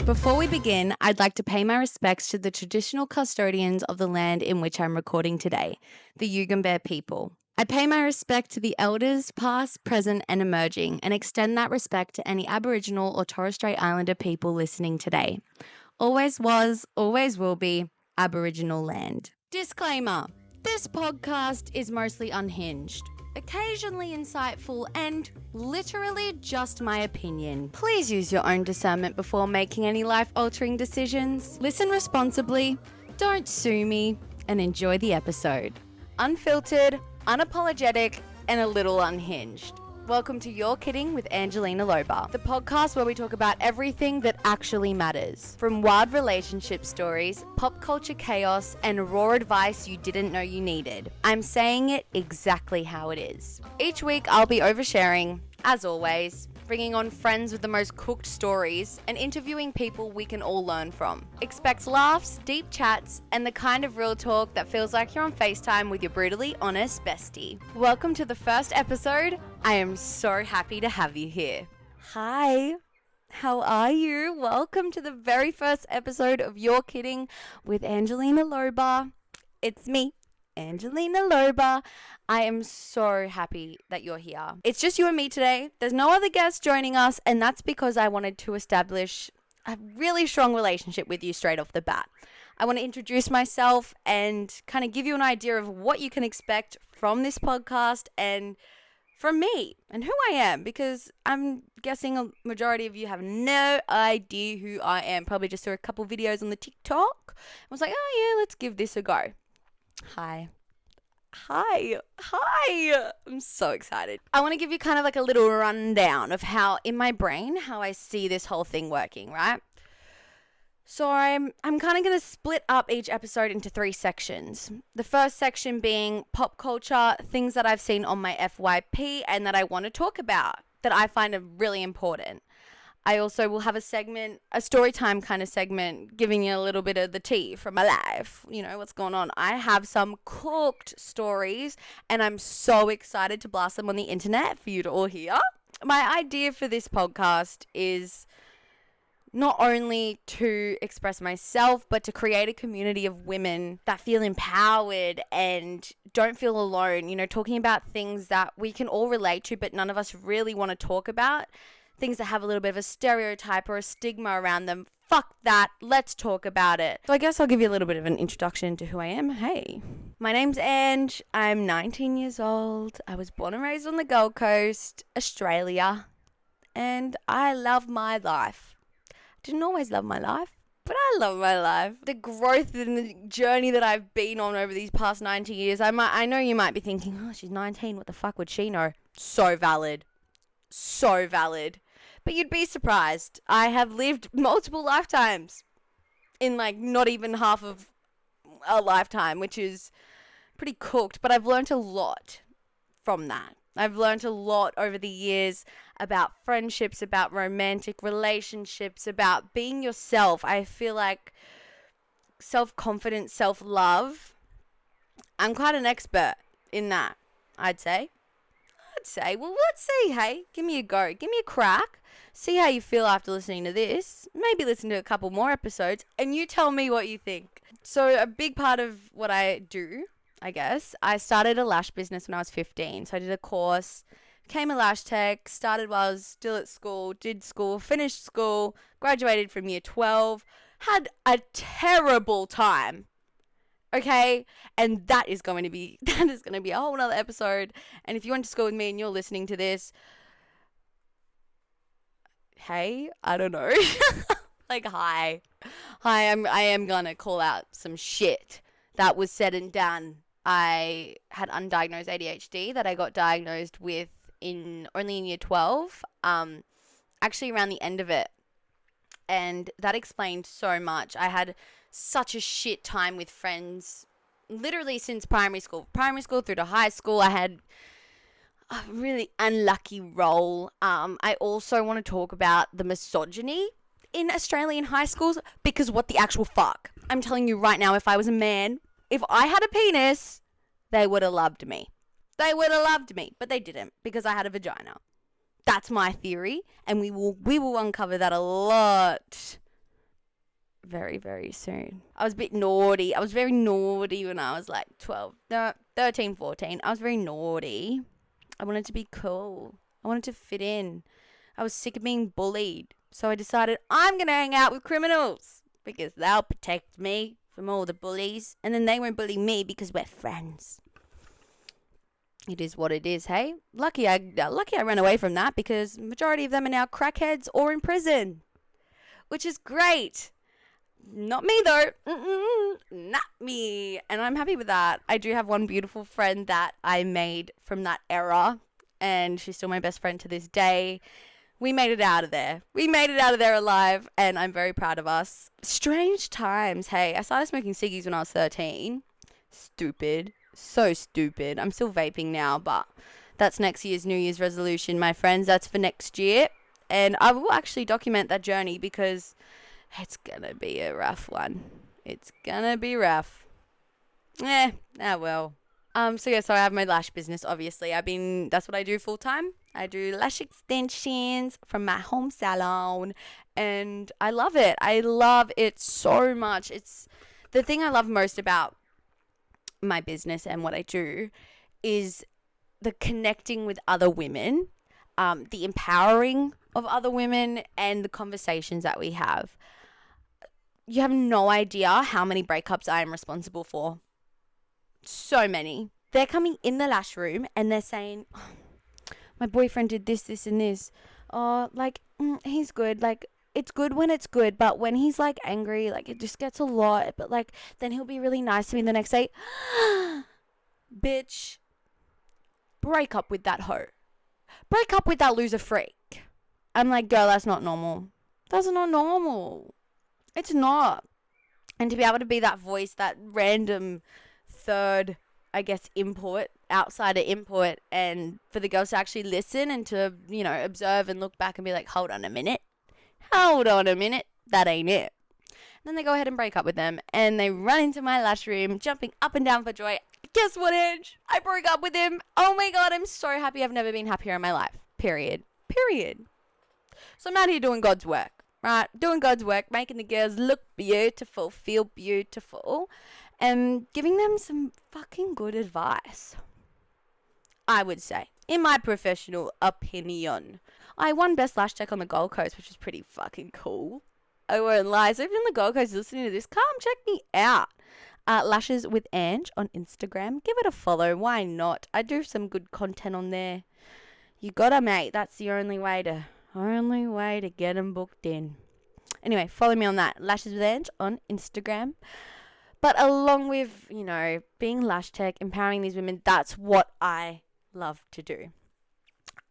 Before we begin, I'd like to pay my respects to the traditional custodians of the land in which I'm recording today, the Yugambeh people. I pay my respect to the elders, past, present, and emerging, and extend that respect to any Aboriginal or Torres Strait Islander people listening today. Always was, always will be, Aboriginal land. Disclaimer: this podcast is mostly unhinged, occasionally insightful, and literally just my opinion. Please use your own discernment before making any life-altering decisions. Listen responsibly, don't sue me, and enjoy the episode. Unfiltered, unapologetic, and a little unhinged. Welcome to You're Kidding with Angelina Loeber, the podcast where we talk about everything that actually matters. From wild relationship stories, pop culture chaos, and raw advice you didn't know you needed. I'm saying it exactly how it is. Each week I'll be oversharing, as always, bringing on friends with the most cooked stories, and interviewing people we can all learn from. Expect laughs, deep chats, and the kind of real talk that feels like you're on FaceTime with your brutally honest bestie. Welcome to the first episode. I am so happy to have you here. Hi, how are you? Welcome to the very first episode of You're Kidding with Angelina Loeber. It's me, Angelina Loeber. I am so happy that you're here. It's just you and me today. There's no other guests joining us, and that's because I wanted to establish a really strong relationship with you straight off the bat. I want to introduce myself and kind of give you an idea of what you can expect from this podcast and from me and who I am, because I'm guessing a majority of you have no idea who I am. Probably just saw a couple videos on the TikTok and was like, oh yeah, let's give this a go. Hi. I'm so excited. I want to give you kind of like a little rundown of how, in my brain, how I see this whole thing working, right? So I'm kind of going to split up each episode into 3 sections. The first section being pop culture, things that I've seen on my FYP and that I want to talk about, that I find are really important. I also will have a segment, a story time kind of segment, giving you a little bit of the tea from my life. You know, what's going on. I have some cooked stories and I'm so excited to blast them on the internet for you to all hear. My idea for this podcast is not only to express myself, but to create a community of women that feel empowered and don't feel alone. You know, talking about things that we can all relate to, but none of us really want to talk about. Things that have a little bit of a stereotype or a stigma around them. Fuck that. Let's talk about it. So I guess I'll give you a little bit of an introduction to who I am. Hey, my name's Ange. I'm 19 years old. I was born and raised on the Gold Coast, Australia. And I love my life. Didn't always love my life, but I love my life. The growth and the journey that I've been on over these past 90 years. I know you might be thinking, oh, she's 19. What the fuck would she know? So valid. So valid. But you'd be surprised. I have lived multiple lifetimes in like not even half of a lifetime, which is pretty cooked. But I've learned a lot from that. I've learned a lot over the years about friendships, about romantic relationships, about being yourself. I feel like self-confidence, self-love, I'm quite an expert in that, I'd say. Well, let's see, hey, give me a go. Give me a crack. See how you feel after listening to this. Maybe listen to a couple more episodes and you tell me what you think. So a big part of what I do, I guess, I started a lash business when I was 15. So I did a course, became a lash tech, started while I was still at school, did school, finished school, graduated from year 12, had a terrible time. Okay, and that is going to be a whole nother episode. And if you went to school with me and you're listening to this, hey, I don't know. Like, hi, I am gonna call out some shit that was said and done. I had undiagnosed ADHD that I got diagnosed with only in year 12, actually around the end of it. And that explained so much. I had such a shit time with friends, literally since primary school through to high school. I had a really unlucky role. I also want to talk about the misogyny in Australian high schools, because what the actual fuck? I'm telling you right now, if I was a man, if I had a penis, they would have loved me. But they didn't, because I had a vagina. That's my theory, and we will uncover that a lot very, very soon. I was a bit naughty. I was very naughty when I was like 12, no, 13, 14. I was very naughty. I wanted to be cool. I wanted to fit in. I was sick of being bullied. So I decided I'm going to hang out with criminals because they'll protect me from all the bullies. And then they won't bully me because we're friends. It is what it is, hey? Lucky I ran away from that because majority of them are now crackheads or in prison. Which is great. Not me though. Not me. And I'm happy with that. I do have one beautiful friend that I made from that era. And she's still my best friend to this day. We made it out of there. We made it out of there alive. And I'm very proud of us. Strange times. Hey, I started smoking ciggies when I was 13. Stupid. So stupid. I'm still vaping now. But that's next year's New Year's resolution, my friends. That's for next year. And I will actually document that journey because it's going to be a rough one. It's going to be rough. Well. So I have my lash business, obviously. That's what I do full time. I do lash extensions from my home salon and I love it. I love it so much. It's the thing I love most about my business and what I do is the connecting with other women, the empowering of other women and the conversations that we have. You have no idea how many breakups I am responsible for. So many. They're coming in the lash room and they're saying, oh, my boyfriend did this, this and this. Oh, he's good. It's good when it's good, but when he's angry, it just gets a lot. But then he'll be really nice to me the next day. Bitch, break up with that hoe. Break up with that loser freak. I'm like, girl, that's not normal. That's not normal. It's not. And to be able to be that voice, that random third, outsider input, and for the girls to actually listen and to, observe and look back and be like, hold on a minute, that ain't it. And then they go ahead and break up with them, and they run into my lash room, jumping up and down for joy. Guess what, Ange? I broke up with him. Oh my God, I'm so happy. I've never been happier in my life. Period. So I'm out here doing God's work, right? Doing God's work, making the girls look beautiful, feel beautiful, and giving them some fucking good advice, I would say, in my professional opinion. I won Best Lash Tech on the Gold Coast, which was pretty fucking cool. I won't lie. So if you're on the Gold Coast listening to this, come check me out. Lashes with Ange on Instagram. Give it a follow. Why not? I do some good content on there. You gotta, mate. That's the only way to get them booked in. Anyway, follow me on that. Lashes with Ange on Instagram. But along with, being lash tech, empowering these women, that's what I love to do.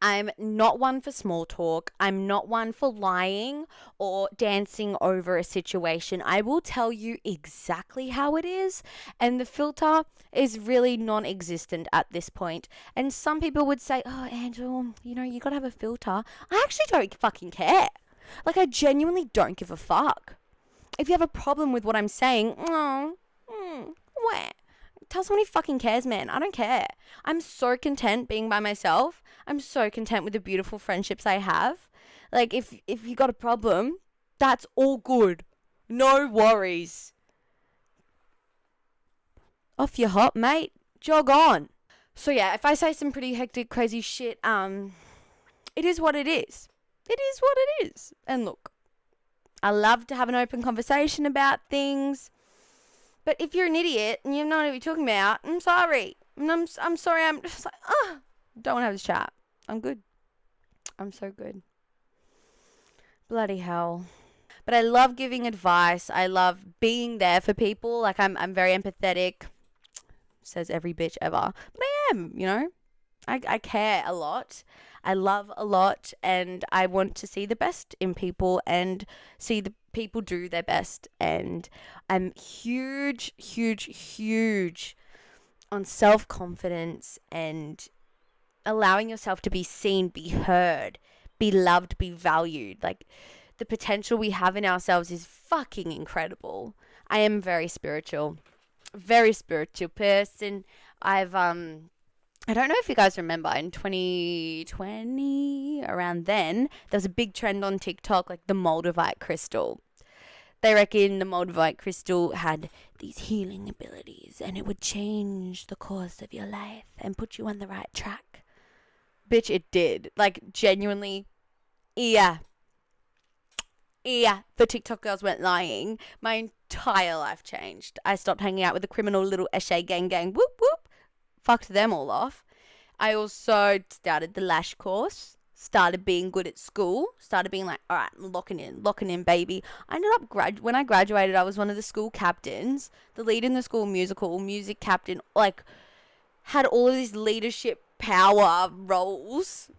I'm not one for small talk. I'm not one for lying or dancing over a situation. I will tell you exactly how it is. And the filter is really non-existent at this point. And some people would say, oh, Angel, you got to have a filter. I actually don't fucking care. I genuinely don't give a fuck. If you have a problem with what I'm saying, what? Tell someone who fucking cares, man. I don't care. I'm so content being by myself. I'm so content with the beautiful friendships I have. If you got a problem, that's all good. No worries. Off your hop, mate. Jog on. So yeah, if I say some pretty hectic, crazy shit, it is what it is. It is what it is. And look, I love to have an open conversation about things. But if you're an idiot and you don't know what you're talking about, I'm sorry. I'm sorry. I'm just don't want to have this chat. I'm good. I'm so good. Bloody hell. But I love giving advice. I love being there for people. I'm very empathetic. Says every bitch ever. But I am, I care a lot. I love a lot, and I want to see the best in people and see the people do their best. And I'm huge on self-confidence and allowing yourself to be seen, be heard, be loved, be valued. The potential we have in ourselves is fucking incredible. I am very spiritual person. I don't know if you guys remember, in 2020, around then, there was a big trend on TikTok, the Moldavite crystal. They reckon the Moldavite crystal had these healing abilities and it would change the course of your life and put you on the right track. Bitch, it did. Like, genuinely, yeah. The TikTok girls weren't lying. My entire life changed. I stopped hanging out with the criminal little Eshe gang. Whoop, whoop. Fucked them all off. I also started the lash course. Started being good at school. Started being like, all right, I'm locking in, baby. I ended up, when I graduated, I was one of the school captains. The lead in the school musical, music captain, like, had all of these leadership power roles.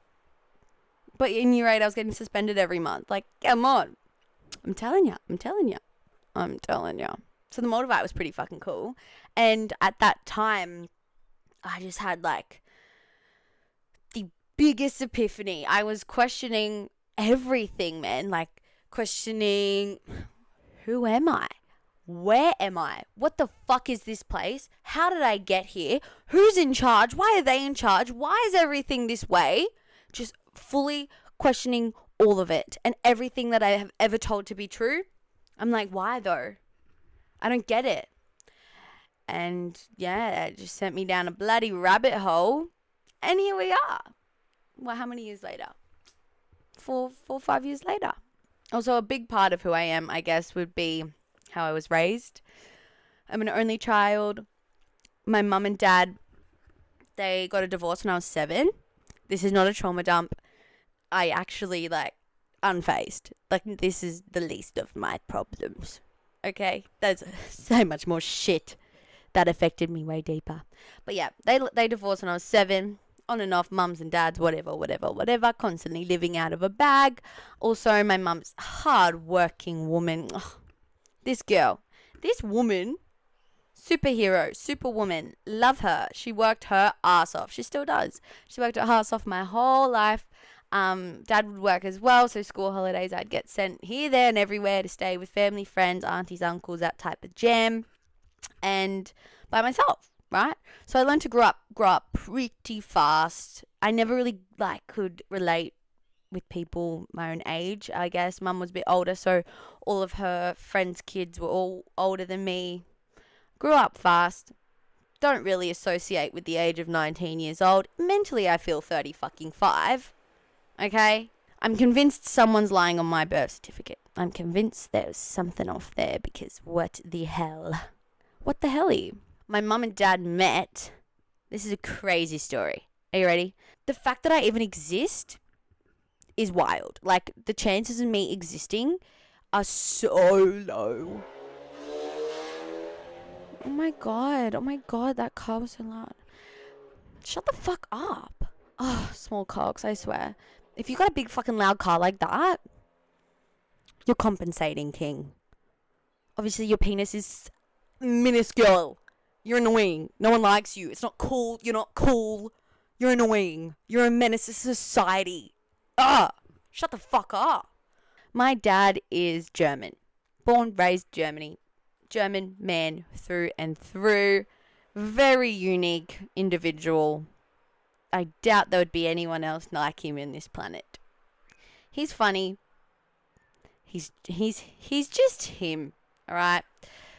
But in year 8, I was getting suspended every month. Like, come on. I'm telling you. So the Moldavite was pretty fucking cool. And at that time, I just had, like, the biggest epiphany. I was questioning everything, man. Like, questioning, who am I? Where am I? What the fuck is this place? How did I get here? Who's in charge? Why are they in charge? Why is everything this way? Just fully questioning all of it and everything that I have ever told to be true. I'm like, why though? I don't get it. And yeah, it just sent me down a bloody rabbit hole. And here we are. Well, how many years later? 5 years later. Also, a big part of who I am, I guess, would be how I was raised. I'm an only child. My mum and dad, they got a divorce when I was 7. This is not a trauma dump. I actually, like, unfazed. Like, this is the least of my problems. Okay? There's so much more shit that affected me way deeper. But yeah, they divorced when I was 7. On and off, mums and dads, whatever. Constantly living out of a bag. Also, my mum's hard-working woman. Oh, this woman, superhero, superwoman, love her. She worked her ass off. She still does. She worked her ass off my whole life. Dad would work as well, so school holidays I'd get sent here, there, and everywhere to stay with family, friends, aunties, uncles, that type of jam, and by myself, right? So I learned to grow up pretty fast. I never really could relate with people my own age. I guess mum was a bit older, so all of her friends' kids were all older than me. Grew up fast. Don't really associate with the age of 19 years old. Mentally, I feel 35. Okay? I'm convinced someone's lying on my birth certificate. I'm convinced there's something off there because what the hell? What the helly? My mum and dad met. This is a crazy story. Are you ready? The fact that I even exist is wild. Like, the chances of me existing are so low. Oh my god, that car was so loud. Shut the fuck up. Oh, small cogs, I swear. If you got a big fucking loud car like that, you're compensating, king. Obviously, your penis is minuscule. You're annoying. No one likes you. It's not cool. You're not cool. You're annoying. You're a menace to society. Shut the fuck up. My dad is German. Born, raised Germany. German man through and through. Very unique individual. I doubt there would be anyone else like him in this planet. He's funny. He's just him. Alright?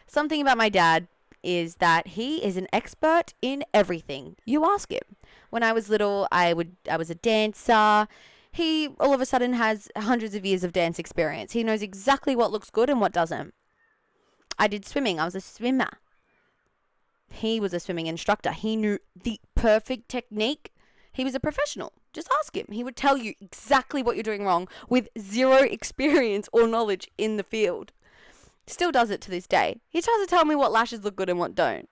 Something about my dad is that he is an expert in everything. You ask him. When I was little, I was a dancer. He all of a sudden has hundreds of years of dance experience. He knows exactly what looks good and what doesn't. I did swimming. I was a swimmer. He was a swimming instructor. He knew the perfect technique. He was a professional. Just ask him. He would tell you exactly what you're doing wrong with zero experience or knowledge in the field. Still does it to this day. He tries to tell me what lashes look good and what don't.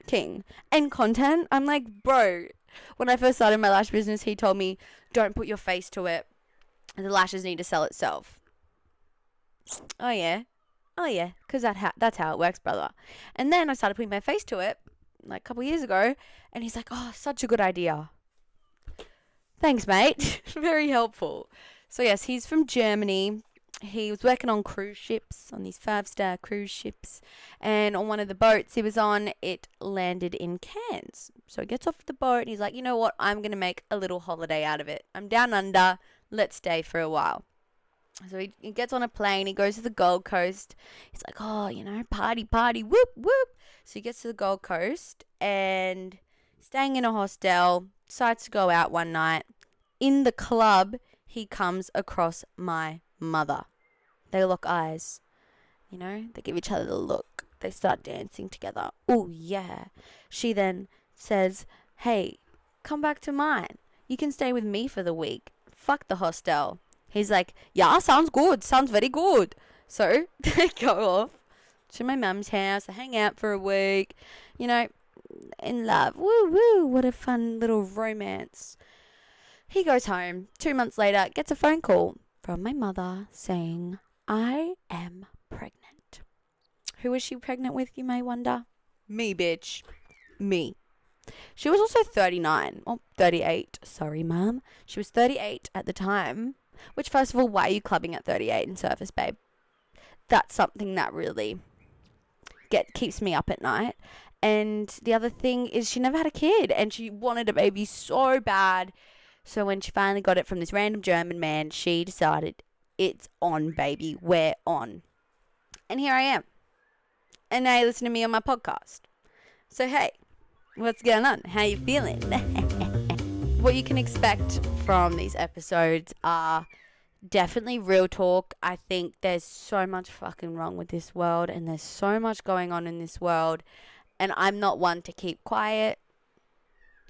King. And content, I'm like, bro. When I first started my lash business, he told me, don't put your face to it. The lashes need to sell itself. Oh yeah, because that's how it works, brother. And then I started putting my face to it, like a couple years ago, and he's like, oh, such a good idea. Thanks, mate. Very helpful. So yes, he's from Germany. He was working on cruise ships, on these 5-star cruise ships, and on one of the boats he was on, it landed in Cairns. So he gets off the boat and he's like, you know what, I'm going to make a little holiday out of it. I'm down under, let's stay for a while. So he gets on a plane. He goes to the Gold Coast. He's like, oh, party, party, whoop, whoop. So he gets to the Gold Coast and staying in a hostel, decides to go out one night. In the club, he comes across my mother. They lock eyes. They give each other the look. They start dancing together. Oh, yeah. She then says, hey, come back to mine. You can stay with me for the week. Fuck the hostel. He's like, yeah, sounds good. Sounds very good. So they go off to my mum's house. They hang out for a week. In love. Woo, woo. What a fun little romance. He goes home. 2 months later, gets a phone call from my mother saying, I am pregnant. Who was she pregnant with, you may wonder? Me, bitch. Me. She was also 39. Oh, 38. Sorry, Mum. She was 38 at the time. Which, first of all, why are you clubbing at 38 in Surface, babe? That's something that really keeps me up at night. And the other thing is she never had a kid. And she wanted a baby so bad. So when she finally got it from this random German man, she decided, it's on, baby. We're on. And here I am. And now you listen to me on my podcast. So, hey, what's going on? How you feeling? What you can expect from these episodes are definitely real talk. I think there's so much fucking wrong with this world, and there's so much going on in this world, and I'm not one to keep quiet.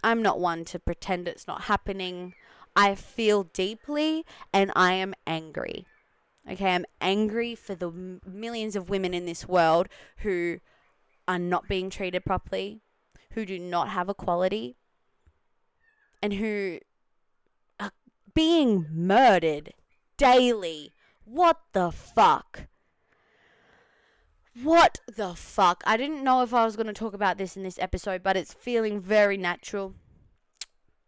I'm not one to pretend it's not happening. I feel deeply, and I am angry. Okay, I'm angry for the millions of women in this world who are not being treated properly, who do not have equality, and who are being murdered daily. What the fuck? What the fuck? I didn't know if I was going to talk about this in this episode, but it's feeling very natural.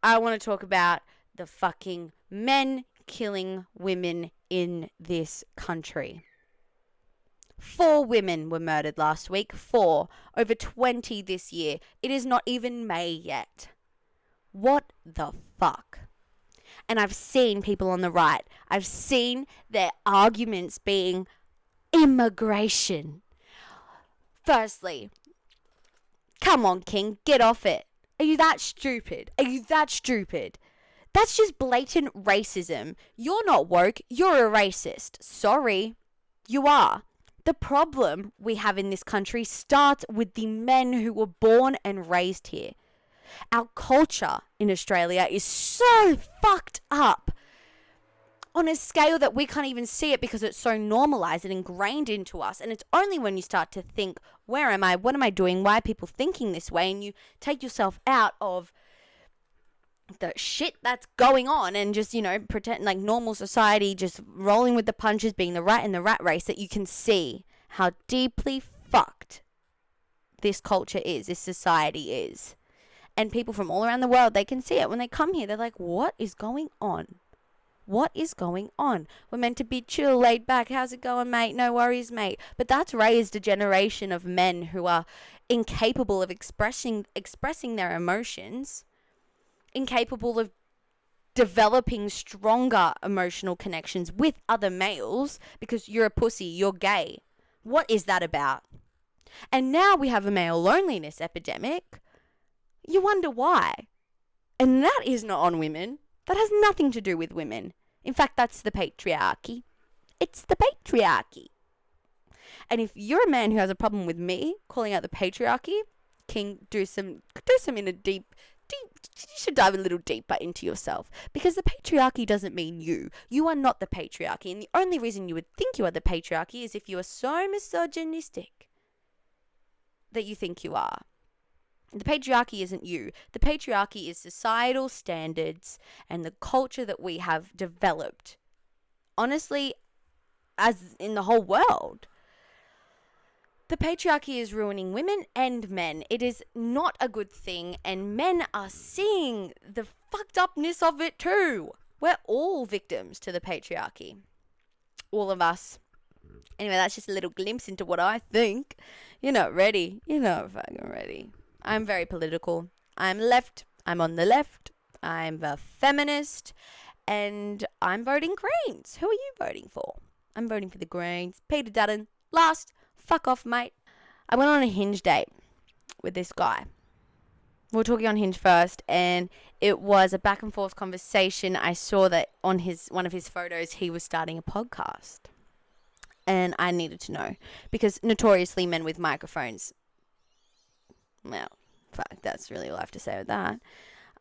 I want to talk about the fucking men killing women in this country. 4 women were murdered last week. 4. Over 20 this year. It is not even May yet. What the fuck? And I've seen people on the right. I've seen their arguments being immigration. Firstly, come on, King, get off it. Are you that stupid? Are you that stupid? That's just blatant racism. You're not woke. You're a racist. Sorry. You are. The problem we have in this country starts with the men who were born and raised here. Our culture in Australia is so fucked up on a scale that we can't even see it because it's so normalized and ingrained into us. And it's only when you start to think, where am I? What am I doing? Why are people thinking this way? And you take yourself out of the shit that's going on and just, pretend like normal society, just rolling with the punches, being the rat in the rat race, that you can see how deeply fucked this culture is, this society is. And people from all around the world, they can see it. When they come here, they're like, what is going on? What is going on? We're meant to be chill, laid back. How's it going, mate? No worries, mate. But that's raised a generation of men who are incapable of expressing their emotions, incapable of developing stronger emotional connections with other males because you're a pussy, you're gay. What is that about? And now we have a male loneliness epidemic. You wonder why. And that is not on women. That has nothing to do with women. In fact, that's the patriarchy. It's the patriarchy. And if you're a man who has a problem with me calling out the patriarchy, King, do some in a deep, you should dive a little deeper into yourself, because the patriarchy doesn't mean you. You are not the patriarchy, and the only reason you would think you are the patriarchy is if you are so misogynistic that you think you are. The patriarchy isn't you. The patriarchy is societal standards and the culture that we have developed, honestly, as in the whole world. The patriarchy is ruining women and men. It is not a good thing, and men are seeing the fucked upness of it too. We're all victims to the patriarchy. All of us. Anyway, that's just a little glimpse into what I think. You're not ready. You're not fucking ready. I'm very political. I'm left. I'm on the left. I'm a feminist. and I'm voting Greens. Who are you voting for? I'm voting for the Greens. Peter Dutton, last. Fuck off, mate. I went on a Hinge date with this guy. We were talking on Hinge first, and it was a back and forth conversation. I saw that on one of his photos, he was starting a podcast. And I needed to know, because notoriously men with microphones, well, fuck, that's really all I have to say with that.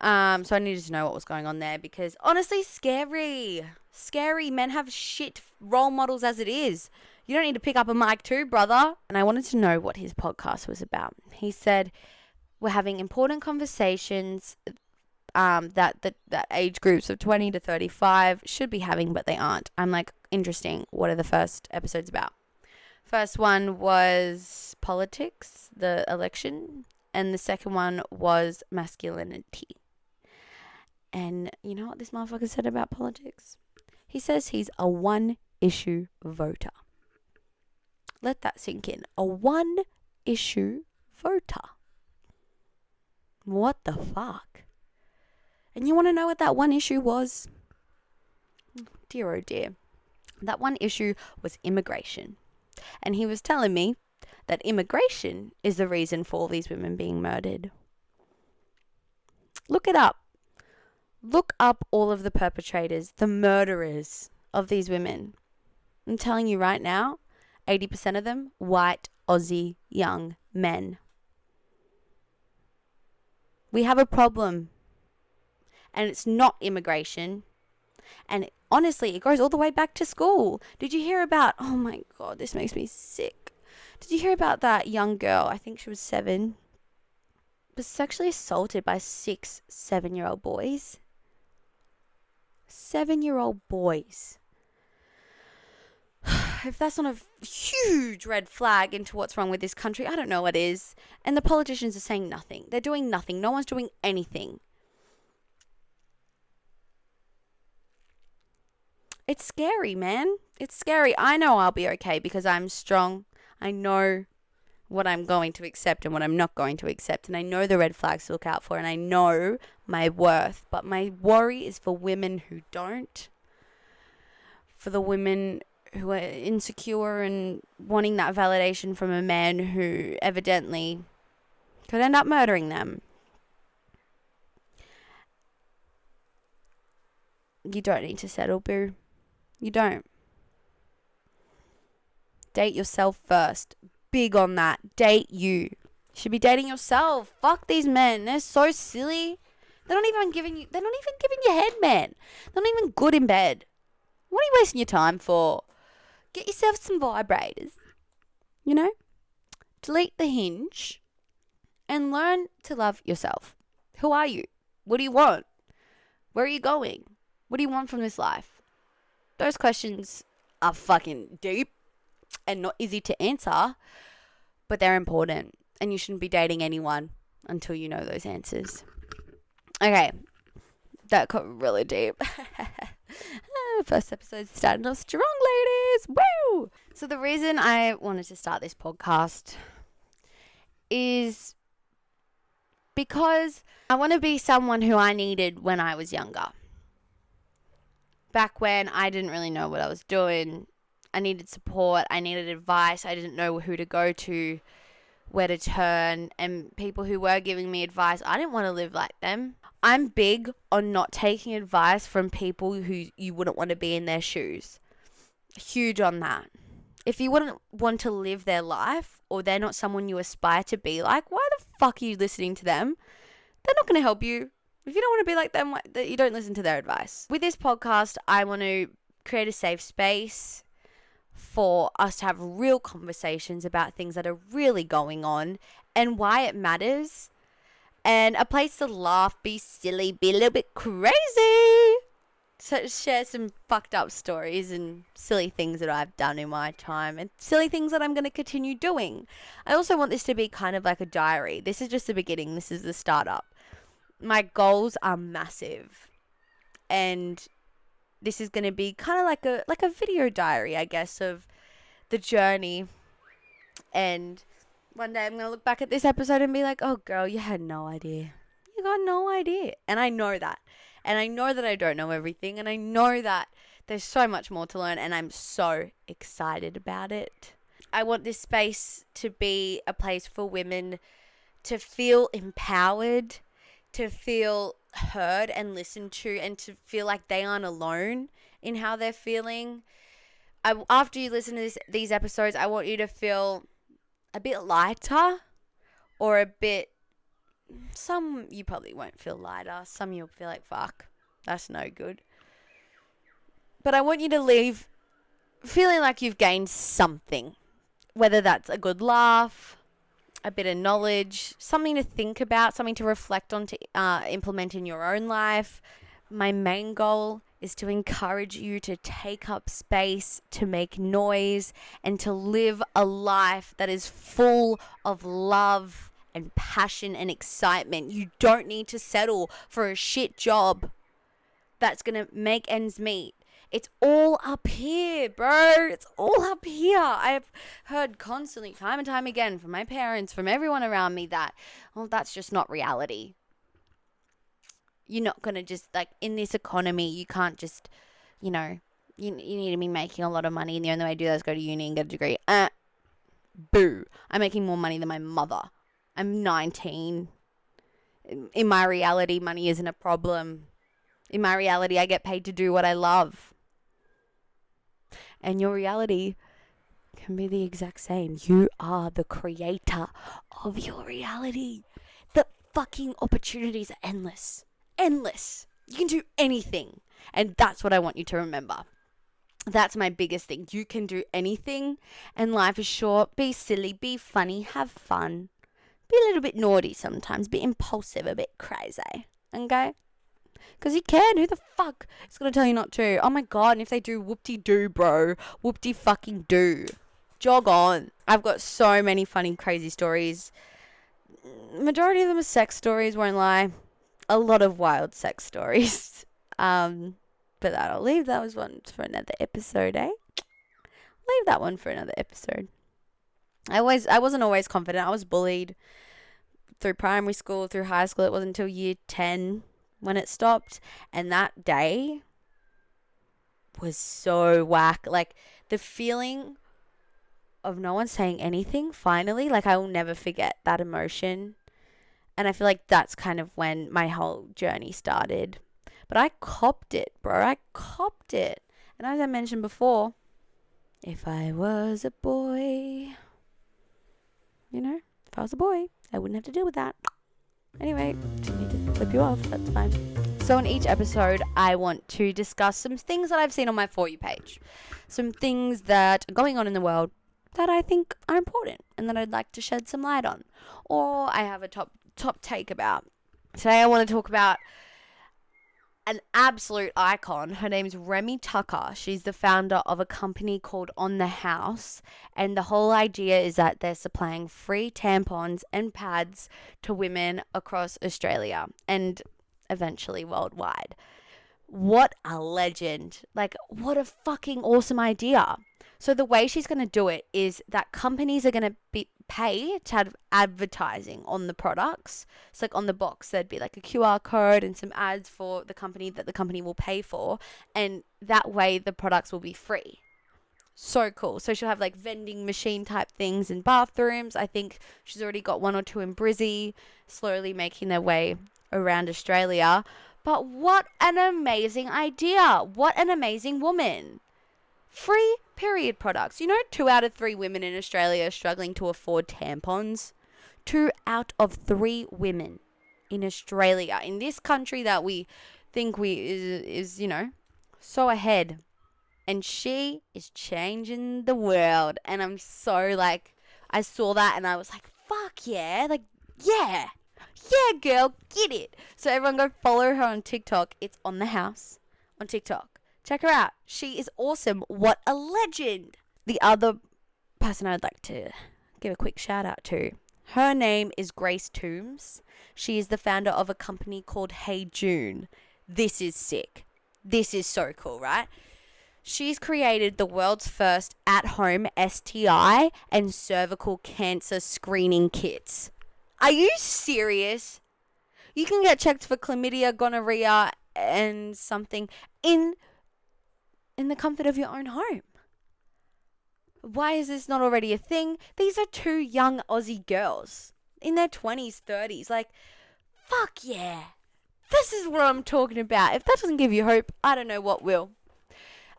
So I needed to know what was going on there, because honestly, scary. Men have shit role models as it is. You don't need to pick up a mic too, brother. And I wanted to know what his podcast was about. He said, we're having important conversations that age groups of 20 to 35 should be having, but they aren't. I'm like, interesting. What are the first episodes about? First one was politics, the election, and the second one was masculinity. And you know what this motherfucker said about politics? He says he's a one-issue voter. Let that sink in. A one-issue voter. What the fuck? And you want to know what that one issue was? Dear oh dear. That one issue was immigration. And he was telling me that immigration is the reason for all these women being murdered. Look it up. Look up all of the perpetrators, the murderers of these women. I'm telling you right now, 80% of them, white, Aussie, young men. We have a problem. And it's not immigration. And honestly, it goes all the way back to school. Did you hear about, oh my God, this makes me sick. Did you hear about that young girl, I think she was 7, was sexually assaulted by 6, 7-year-old boys? 7-year-old boys. If that's not a huge red flag into what's wrong with this country, I don't know what is. And the politicians are saying nothing. They're doing nothing. No one's doing anything. It's scary, man. It's scary. I know I'll be okay because I'm strong. I know what I'm going to accept and what I'm not going to accept. And I know the red flags to look out for. And I know my worth. But my worry is for women who don't. For the women who are insecure and wanting that validation from a man who evidently could end up murdering them. You don't need to settle, boo. You don't. Date yourself first. Big on that. Date you. You should be dating yourself. Fuck these men. They're so silly. They're not even giving you head, man. They're not even good in bed. What are you wasting your time for? Get yourself some vibrators. You know? Delete the Hinge and learn to love yourself. Who are you? What do you want? Where are you going? What do you want from this life? Those questions are fucking deep and not easy to answer, but they're important. And you shouldn't be dating anyone until you know those answers. Okay. That got really deep. First episode starting off strong, ladies. Woo! So the reason I wanted to start this podcast is because I want to be someone who I needed when I was younger. Back when I didn't really know what I was doing. I needed support. I needed advice. I didn't know who to go to, where to turn. And people who were giving me advice, I didn't want to live like them. I'm big on not taking advice from people who you wouldn't want to be in their shoes. Huge on that. If you wouldn't want to live their life or they're not someone you aspire to be like, why the fuck are you listening to them? They're not going to help you. If you don't want to be like them, you don't listen to their advice. With this podcast, I want to create a safe space for us to have real conversations about things that are really going on and why it matters. And a place to laugh, be silly, be a little bit crazy. So share some fucked up stories and silly things that I've done in my time and silly things that I'm going to continue doing. I also want this to be kind of like a diary. This is just the beginning. This is the startup. My goals are massive. And this is going to be kind of like a video diary, I guess, of the journey. And one day I'm going to look back at this episode and be like, oh, girl, you had no idea. You got no idea. And I know that. And I know that I don't know everything, and I know that there's so much more to learn, and I'm so excited about it. I want this space to be a place for women to feel empowered, to feel heard and listened to, and to feel like they aren't alone in how they're feeling. After you listen to these episodes, I want you to feel a bit lighter, or a bit, some you probably won't feel lighter, some you'll feel like, fuck, that's no good. But I want you to leave feeling like you've gained something, whether that's a good laugh, a bit of knowledge, something to think about, something to reflect on, to implement in your own life. My main goal is to encourage you to take up space, to make noise, and to live a life that is full of love and passion and excitement. You don't need to settle for a shit job that's going to make ends meet. It's all up here, bro. It's all up here. I've heard constantly, time and time again, from my parents, from everyone around me, that, well, that's just not reality. You're not going to just, like, in this economy, you can't just, you need to be making a lot of money, and the only way to do that is go to uni and get a degree. Boo. I'm making more money than my mother. I'm 19. In my reality, money isn't a problem. In my reality, I get paid to do what I love. And your reality can be the exact same. You are the creator of your reality. The fucking opportunities are endless. Endless. You can do anything. And that's what I want you to remember. That's my biggest thing. You can do anything, and life is short. Be silly, be funny, have fun. Be a little bit naughty sometimes, be impulsive, a bit crazy. Okay? Because you can. Who the fuck is going to tell you not to? Oh my god, and if they do, whoop-de-doo, bro. Whoop-de-fucking-doo. Jog on. I've got so many funny, crazy stories. Majority of them are sex stories, won't lie. A lot of wild sex stories. But that I'll leave. That was one for another episode, eh? Leave that one for another episode. I wasn't always confident. I was bullied through primary school, through high school. It wasn't until year 10 when it stopped, and that day was so whack. Like, the feeling of no one saying anything, finally, like, I will never forget that emotion. And I feel like that's kind of when my whole journey started. But I copped it, bro. I copped it. And as I mentioned before, if I was a boy, if I was a boy, I wouldn't have to deal with that. Anyway, need to flip you off, that's fine. So in each episode, I want to discuss some things that I've seen on my For You page. Some things that are going on in the world that I think are important and that I'd like to shed some light on. Or I have a top take about. Today I want to talk about an absolute icon. Her name's Remy Tucker. She's the founder of a company called On the House, and the whole idea is that they're supplying free tampons and pads to women across Australia and eventually worldwide. What a legend. Like, what a fucking awesome idea. So the way she's going to do it is that companies are going to pay to have advertising on the products. So like on the box, there'd be like a QR code and some ads for the company that the company will pay for. And that way the products will be free. So cool. So she'll have like vending machine type things in bathrooms. I think she's already got 1 or 2 in Brizzy, slowly making their way around Australia. But what an amazing idea. What an amazing woman. Free period products. 2 out of 3 women in Australia are struggling to afford tampons. 2 out of 3 women in Australia, in this country that we think is so ahead. And she is changing the world. And I'm so like, I saw that and I was like, fuck yeah. Like, yeah. Yeah, girl, get it. So everyone go follow her on TikTok. It's On the House on TikTok. Check her out. She is awesome. What a legend. The other person I'd like to give a quick shout out to, her name is Grace Toombs. She is the founder of a company called Hey June. This is sick. This is so cool, right? She's created the world's first at-home STI and cervical cancer screening kits. Are you serious? You can get checked for chlamydia, gonorrhea, and something in the comfort of your own home. Why is this not already a thing? These are two young Aussie girls in their 20s, 30s. Like, fuck yeah. This is what I'm talking about. If that doesn't give you hope, I don't know what will.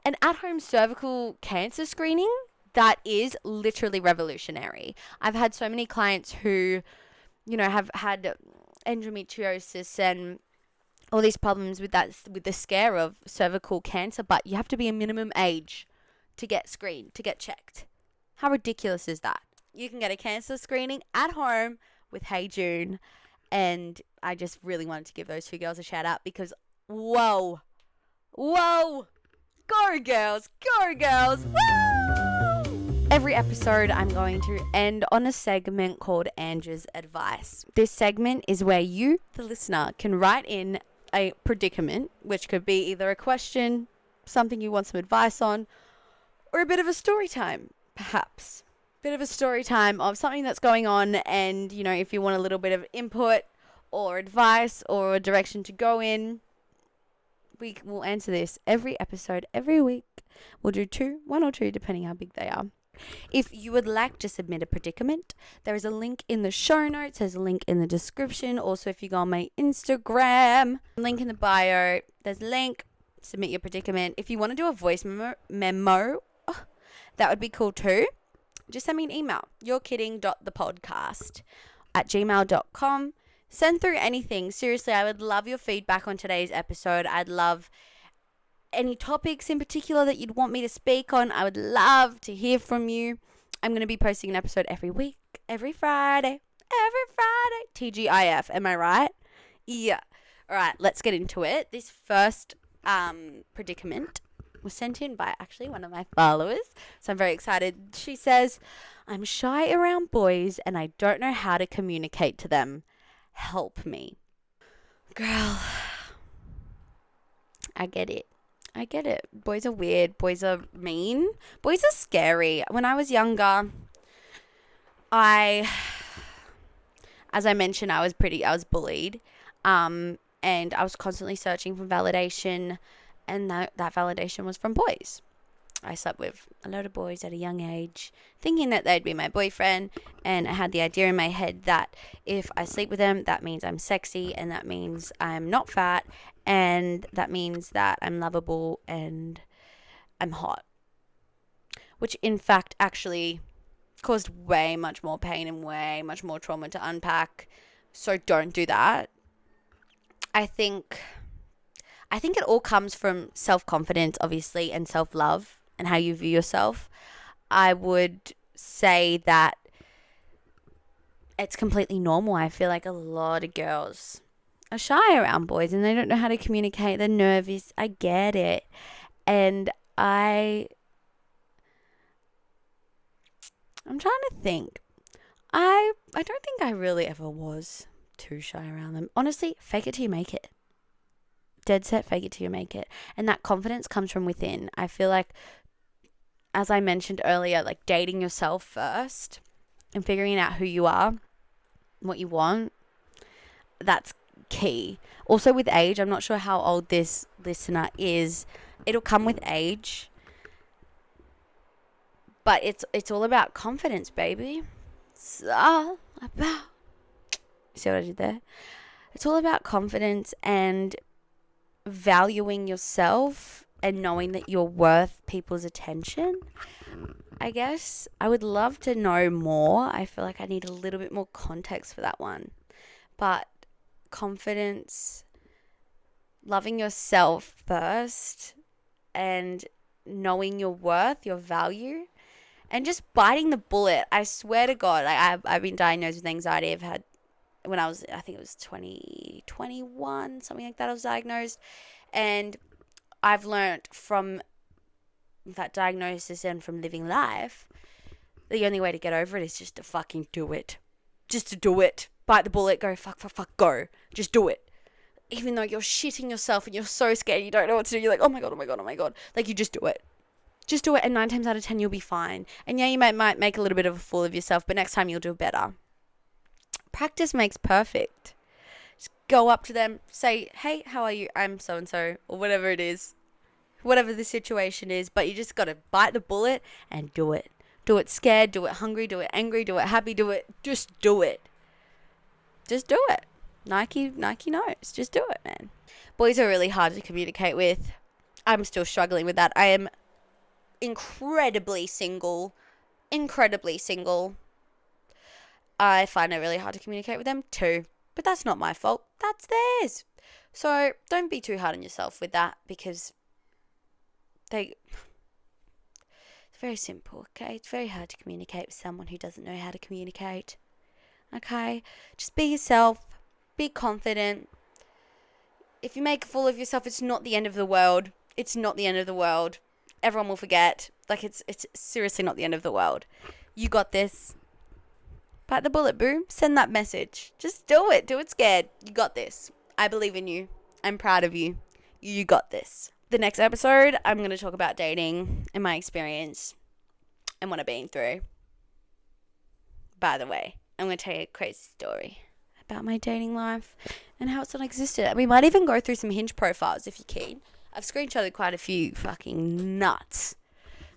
An at-home cervical cancer screening, that is literally revolutionary. I've had so many clients who, have had endometriosis and all these problems with the scare of cervical cancer, but you have to be a minimum age to get screened, to get checked. How ridiculous is that? You can get a cancer screening at home with Hey June, and I just really wanted to give those two girls a shout out because whoa, go girls, woo! Every episode I'm going to end on a segment called Angie's Advice. This segment is where you, the listener, can write in a predicament, which could be either a question, something you want some advice on, or a bit of a story time, perhaps. Bit of a story time of something that's going on, and, if you want a little bit of input or advice or a direction to go in, we will answer this every episode, every week. We'll do one or two, depending how big they are. If you would like to submit a predicament, there is a link in the show notes. There's a link in the description. Also, if you go on my Instagram, link in the bio, there's a link. Submit your predicament. If you want to do a voice memo, that would be cool too. Just send me an email, yourkidding.thepodcast@gmail.com. Send through anything. Seriously, I would love your feedback on today's episode. I'd love any topics in particular that you'd want me to speak on. I would love to hear from you. I'm going to be posting an episode every week, every Friday. TGIF, am I right? Yeah. All right, let's get into it. This first predicament was sent in by actually one of my followers, so I'm very excited. She says, I'm shy around boys and I don't know how to communicate to them. Help me. Girl, I get it. Boys are weird. Boys are mean. Boys are scary. When I was younger, as I mentioned, I was bullied. And I was constantly searching for validation, and that validation was from boys. I slept with a load of boys at a young age, thinking that they'd be my boyfriend, and I had the idea in my head that if I sleep with them, that means I'm sexy, and that means I'm not fat, and that means that I'm lovable and I'm hot. Which, in fact, actually caused way much more pain and way much more trauma to unpack, so don't do that. I think it all comes from self-confidence, obviously, and self-love and how you view yourself. I would say that it's completely normal. I feel like a lot of girls are shy around boys and they don't know how to communicate. They're nervous. I get it. And I'm trying to think. I don't think I really ever was too shy around them. Honestly, fake it till you make it. Dead set, fake it till you make it. And that confidence comes from within. I feel like, as I mentioned earlier, like dating yourself first and figuring out who you are, what you want, that's key. Also with age, I'm not sure how old this listener is. It'll come with age. But it's all about confidence, baby. It's all about... See what I did there? It's all about confidence and valuing yourself and knowing that you're worth people's attention. I guess I would love to know more. I feel like I need a little bit more context for that one. But confidence, loving yourself first, and knowing your worth, your value, and just biting the bullet. I swear to God, I've been diagnosed with anxiety. I've had, when I was, I think it was 2021, something like that, I was diagnosed. And I've learned from that diagnosis and from living life, the only way to get over it is just to fucking do it. Just to do it. Bite the bullet, go fuck, go. Just do it. Even though you're shitting yourself and you're so scared, you don't know what to do. You're like, oh my God. Like, you just do it. Just do it, and 9 times out of 10, you'll be fine. And yeah, you might make a little bit of a fool of yourself, but next time you'll do better. Practice makes perfect. Just Go up to them, say, hey, how are you? I'm so-and-so, or whatever it is. Whatever the situation is, but you just got to bite the bullet and do it. Do it scared, do it hungry, do it angry, do it happy, just do it. Just do it. Nike knows. Just do it, man. Boys are really hard to communicate with. I'm still struggling with that. I am incredibly single. I find it really hard to communicate with them too. But that's not my fault. That's theirs. So don't be too hard on yourself with that, because it's very simple, okay? It's very hard to communicate with someone who doesn't know how to communicate. Okay? Just be yourself. Be confident. If you make a fool of yourself, it's not the end of the world. It's not the end of the world. Everyone will forget. Like, it's seriously not the end of the world. You got this. Bite the bullet, boo. Send that message. Just do it. Do it scared. You got this. I believe in you. I'm proud of you. You got this. The next episode, I'm going to talk about dating and my experience and what I've been through. By the way, I'm going to tell you a crazy story about my dating life and how it's non-existent. We might even go through some Hinge profiles if you're keen. I've screenshotted quite a few fucking nuts.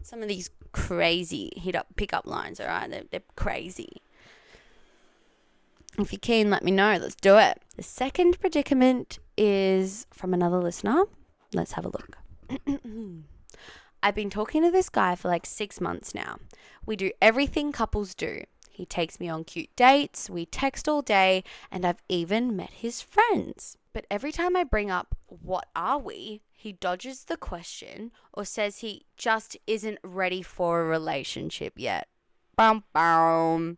Some of these crazy pick-up lines, all right? They're crazy. If you're keen, let me know. Let's do it. The second predicament is from another listener. Let's have a look. I've been talking to this guy for like 6 months now. We do everything couples do. He takes me on cute dates, we text all day, and I've even met his friends. But every time I bring up, what are we? He dodges the question or says he just isn't ready for a relationship yet. Bum, bum.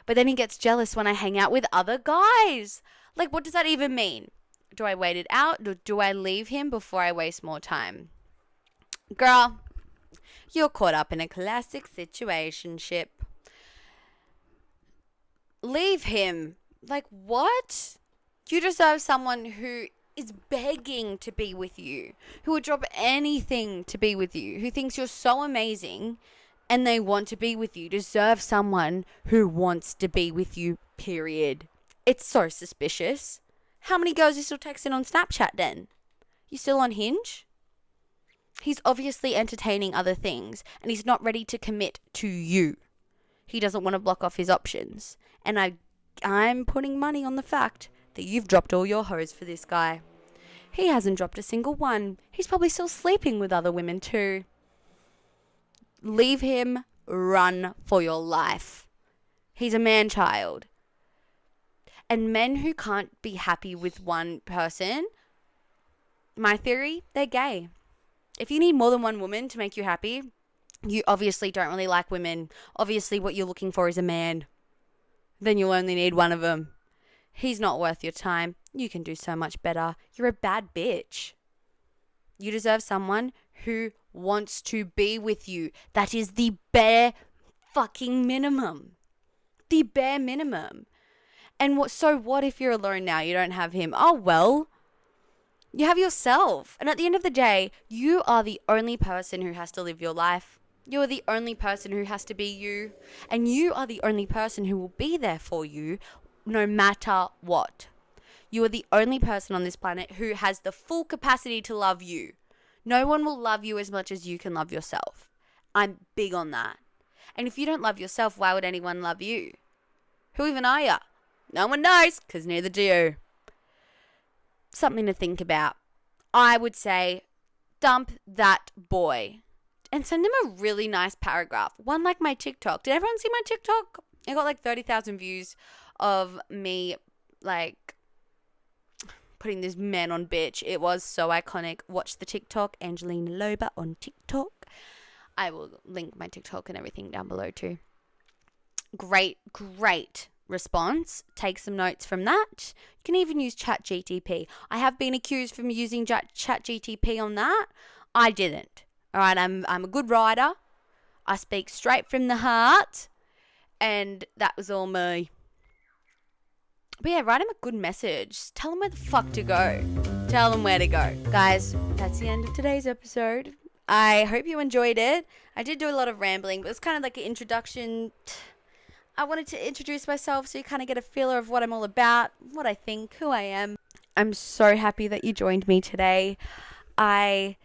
But then he gets jealous when I hang out with other guys. Like, what does that even mean? Do I wait it out? Or do I leave him before I waste more time? Girl, you're caught up in a classic situationship. Leave him. Like, what? You deserve someone who is begging to be with you, who would drop anything to be with you, who thinks you're so amazing and they want to be with you. Deserve someone who wants to be with you, period. It's so suspicious. How many girls are still texting on Snapchat then? You still on Hinge? He's obviously entertaining other things and he's not ready to commit to you. He doesn't want to block off his options. And I'm putting money on the fact that you've dropped all your hoes for this guy. He hasn't dropped a single one. He's probably still sleeping with other women too. Leave him. Run for your life. He's a man-child. And men who can't be happy with one person, my theory, they're gay. If you need more than one woman to make you happy, you obviously don't really like women. Obviously what you're looking for is a man. Then you'll only need one of them. He's not worth your time. You can do so much better. You're a bad bitch. You deserve someone who wants to be with you. That is the bare fucking minimum. The bare minimum. And what if you're alone now? You don't have him. Oh, well, you have yourself. And at the end of the day, you are the only person who has to live your life. You are the only person who has to be you. And you are the only person who will be there for you no matter what. You are the only person on this planet who has the full capacity to love you. No one will love you as much as you can love yourself. I'm big on that. And if you don't love yourself, why would anyone love you? Who even are you? No one knows, because neither do you. Something to think about. I would say dump that boy and send him a really nice paragraph. One like my TikTok. Did everyone see my TikTok? I got like 30,000 views of me like putting this man on bitch. It was so iconic. Watch the TikTok, Angelina Loeber on TikTok. I will link my TikTok and everything down below too. Great response. Take some notes from that. You can even use ChatGTP. I have been accused from using ChatGTP on that. I didn't. All right, I'm a good writer. I speak straight from the heart, and that was all me. But yeah, write him a good message. Tell him where the fuck to go. Tell him where to go. Guys, that's the end of today's episode. I hope you enjoyed it. I did do a lot of rambling, but it's kind of like an introduction. I wanted to introduce myself so you kind of get a feeler of what I'm all about, what I think, who I am. I'm so happy that you joined me today. I'm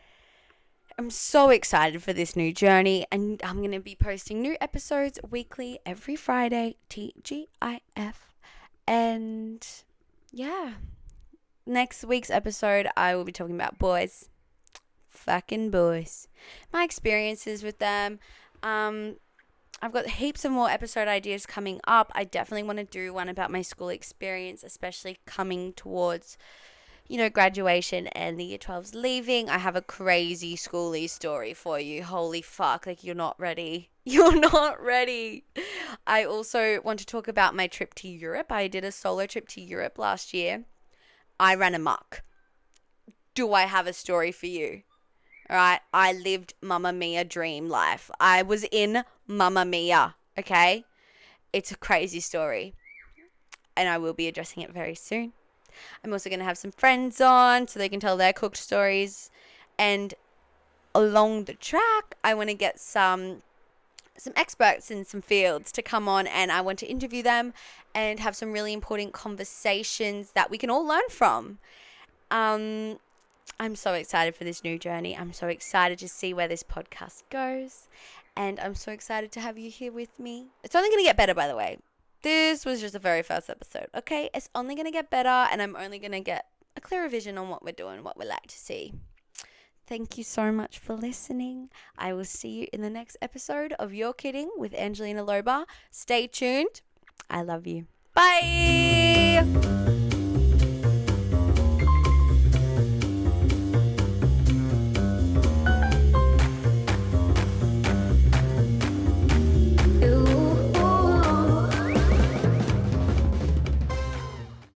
so excited for this new journey, and I'm going to be posting new episodes weekly every Friday, TGIF. And yeah, next week's episode, I will be talking about boys. Fucking boys. My experiences with them. I've got heaps of more episode ideas coming up. I definitely want to do one about my school experience, especially coming towards, graduation and the year 12s leaving. I have a crazy schooly story for you. Holy fuck, like you're not ready. You're not ready. I also want to talk about my trip to Europe. I did a solo trip to Europe last year. I ran amok. Do I have a story for you? All right, I lived Mamma Mia dream life. I was in Mamma Mia, okay? It's a crazy story, and I will be addressing it very soon. I'm also going to have some friends on so they can tell their cooked stories, and along the track, I want to get some experts in some fields to come on, and I want to interview them and have some really important conversations that we can all learn from. I'm so excited for this new journey. I'm so excited to see where this podcast goes. And I'm so excited to have you here with me. It's only going to get better, by the way. This was just the very first episode, okay? It's only going to get better, and I'm only going to get a clearer vision on what we're doing, what we like to see. Thank you so much for listening. I will see you in the next episode of You're Kidding with Angelina Loeber. Stay tuned. I love you. Bye!